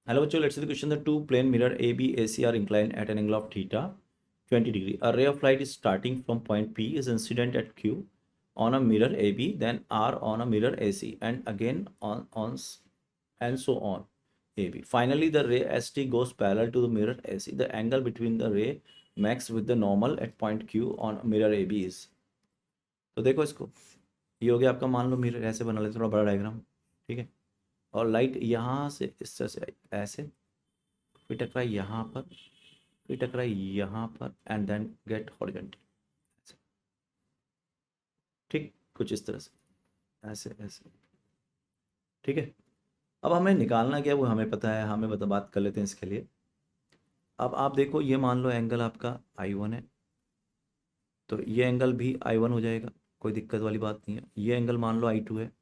Hello बच्चों, let's see the question. The two plane mirror A, B, AC are inclined at an angle of theta 20 degree. A ray of light is starting from point P is incident at Q on a mirror AB, then R on a mirror AC, and again and so on AB. Finally, the ray ST goes parallel to the mirror AC. The angle between the ray max with the normal at point Q on mirror AB is. तो देखो इसको, ये हो गया आपका, मान लो mirror ऐसे बना लेते, थोड़ा बड़ा डायग्राम, ठीक है। और लाइट यहाँ से इस तरह से आई, ऐसे, फिर टकराई यहाँ पर, फिर टकराई यहाँ पर, एंड देन गेट हॉरिजॉन्टल, ठीक, कुछ इस तरह से, ऐसे ऐसे, ठीक है। अब हमें निकालना क्या है वो हमें पता है, हमें बता बात कर लेते हैं इसके लिए। अब आप देखो, ये मान लो एंगल आपका I1 है, तो ये एंगल भी I1 हो जाएगा, कोई दिक्कत वाली बात नहीं है। ये एंगल मान लो I2 है,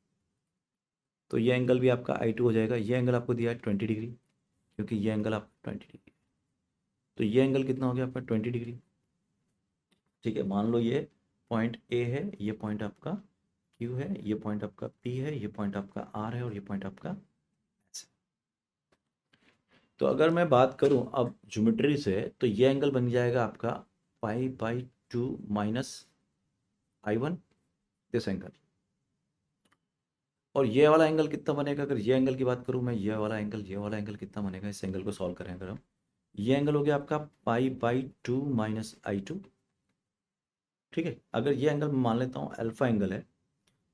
तो ये एंगल भी आपका I2 हो जाएगा। ये एंगल आपको दिया है 20 डिग्री, क्योंकि ये एंगल आपका 20 डिग्री, तो ये एंगल कितना हो गया आपका 20 डिग्री, ठीक है। मान लो ये पॉइंट ए है, ये पॉइंट आपका क्यू है, ये पॉइंट आपका पी है, ये पॉइंट आपका आर है, और ये पॉइंट आपका एस है। तो अगर मैं बात करूं अब ज्योमेट्री से, तो ये एंगल बन जाएगा आपका पाई/2 माइनस I1, दिस एंगल। और ये वाला एंगल कितना बनेगा, अगर ये एंगल की बात करूं मैं, ये वाला एंगल कितना बनेगा, इस एंगल को सॉल्व करें अगर हम, ये एंगल हो गया आपका पाई/2 माइनस I2, ठीक है। अगर ये एंगल मान लेता हूँ अल्फा एंगल है,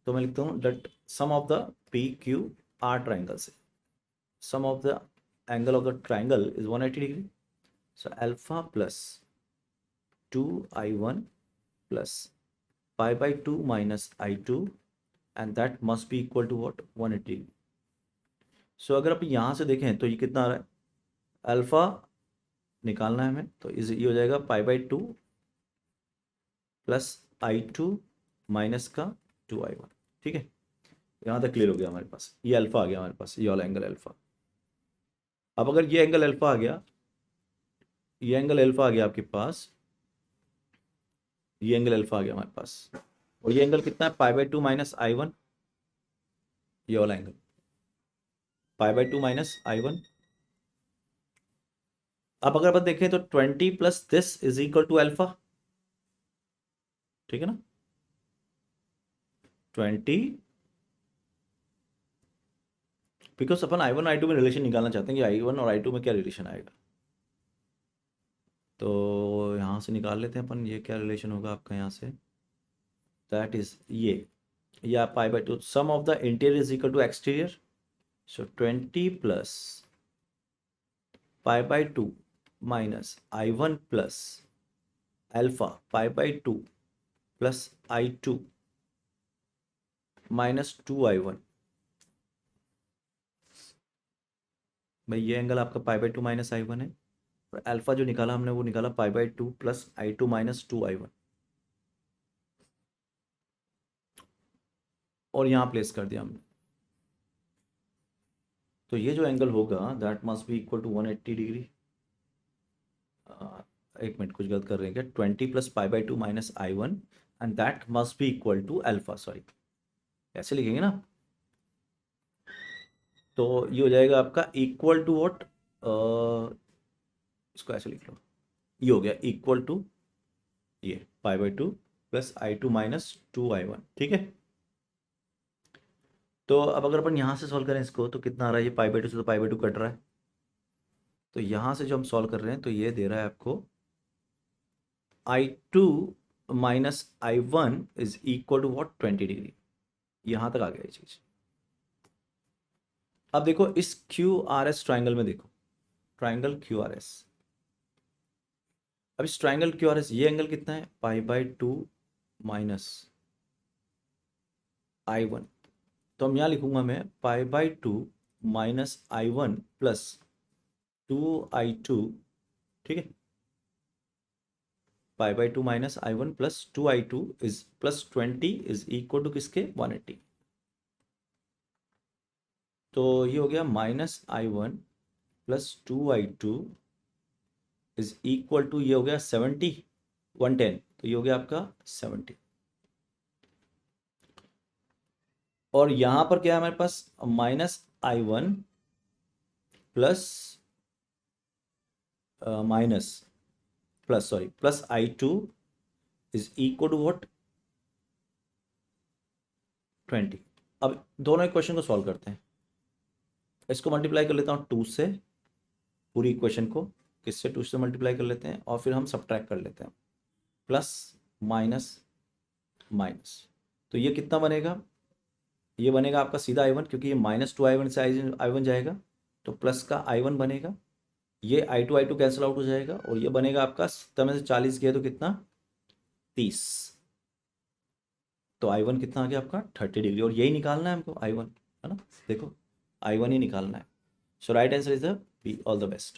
तो मैं लिखता हूँ that sum of the PQR triangle से, sum of the angle of the triangle is 180 degree. So alpha plus 2I1 plus pi minus I2, and that must be equal to what, 180। सो अगर आप यहाँ से देखें तो ये कितना आ रहा है, अल्फा निकालना है हमें, तो इस ये हो जाएगा पाई/2 प्लस I2 माइनस का 2I1, ठीक है। यहाँ तक क्लियर हो गया हमारे पास, ये अल्फा आ गया हमारे पास, ये वाला एंगल अल्फा। अब अगर ये एंगल अल्फा आ गया, ये एंगल अल्फा आ गया आपके पास, ये एंगल अल्फा आ गया हमारे पास, और ये एंगल कितना है, पाई/2 माइनस I1, ये वाला एंगल पाई/2 माइनस I1। अब अगर अपन देखें तो 20 plus this is equal to alpha, ठीक है ना। 20, बिकॉज अपन I1 और I2 में रिलेशन निकालना चाहते हैं कि I1 और I2 में क्या रिलेशन आएगा, तो यहाँ से निकाल लेते हैं अपन, ये क्या रिलेशन होगा आपका यहाँ से, दैट इज ये, या pi sum of the interior is equal to exterior. So 20 plus pi minus I1 plus alpha pi plus I2 minus 2I1। भाई ये एंगल आपका पाई/2 माइनस I1 है, और अल्फा जो निकाला हमने वो निकाला पाई/2 प्लस I2 माइनस 2I1, और यहाँ प्लेस कर दिया हमने। तो ये जो एंगल होगा that must be equal to 180 degree. एक मिनट, कुछ गलत कर रहे हैं क्या, 20 plus pi minus I1, and that must be equal to alpha, sorry ऐसे लिखेंगे ना, तो ये हो जाएगा आपका इक्वल टू व्हाट, इसको ऐसे लिख लो, ये हो गया इक्वल टू ये पाई/2 प्लस I2 माइनस 2I1, ठीक है। तो अब अगर अपन यहाँ से सॉल्व करें इसको, तो कितना आ रहा है, ये पाई/2 से तो पाई/2 कट रहा है, तो यहाँ से जो हम सॉल्व कर रहे हैं तो ये दे रहा है आपको I2 minus I1 is equal to what, 20 degree. यहाँ तक आ गया ये चीज़। अब देखो इस QRS ट्राइंगल में, देखो ट्राइंगल QRS, अब इस ट्राइंगल QRS ये एंगल कितना है, पाई/2 माइनस I1, तो हम यहाँ लिखूंगा मैं पाई/2 माइनस I1 प्लस 2I2, ठीक है। Pi minus I1 plus 2I2 is plus 20 is equal to किसके, 180। तो ये हो गया -I1 plus 2I2 is equal to, ये हो गया 70, 110, तो ये हो गया आपका 70। और यहाँ पर क्या है हमारे पास, -I1 plus minus plus sorry plus I2 is equal to what 20। अब दोनों इक्वेशन को सॉल्व करते हैं। इसको मल्टीप्लाई कर लेता हूँ 2 से, पूरी इक्वेशन को किससे 2 से मल्टीप्लाई कर लेते हैं और फिर हम सब्ट्रैक्ट कर लेते हैं। प्लस माइनस माइनस, तो ये कितना बनेगा, ये बनेगा आपका सीधा I1, क्योंकि ये -2I1 से I1 जाएगा तो प्लस का I1 बनेगा। ये I2 कैंसिल आउट हो जाएगा और ये बनेगा आपका 70 में से 40 गया तो कितना 30, तो I1 कितना आ गया आपका 30 डिग्री, और यही निकालना है हमको I1, है ना। देखो I1 ही निकालना है। So right answer is the B. All the best.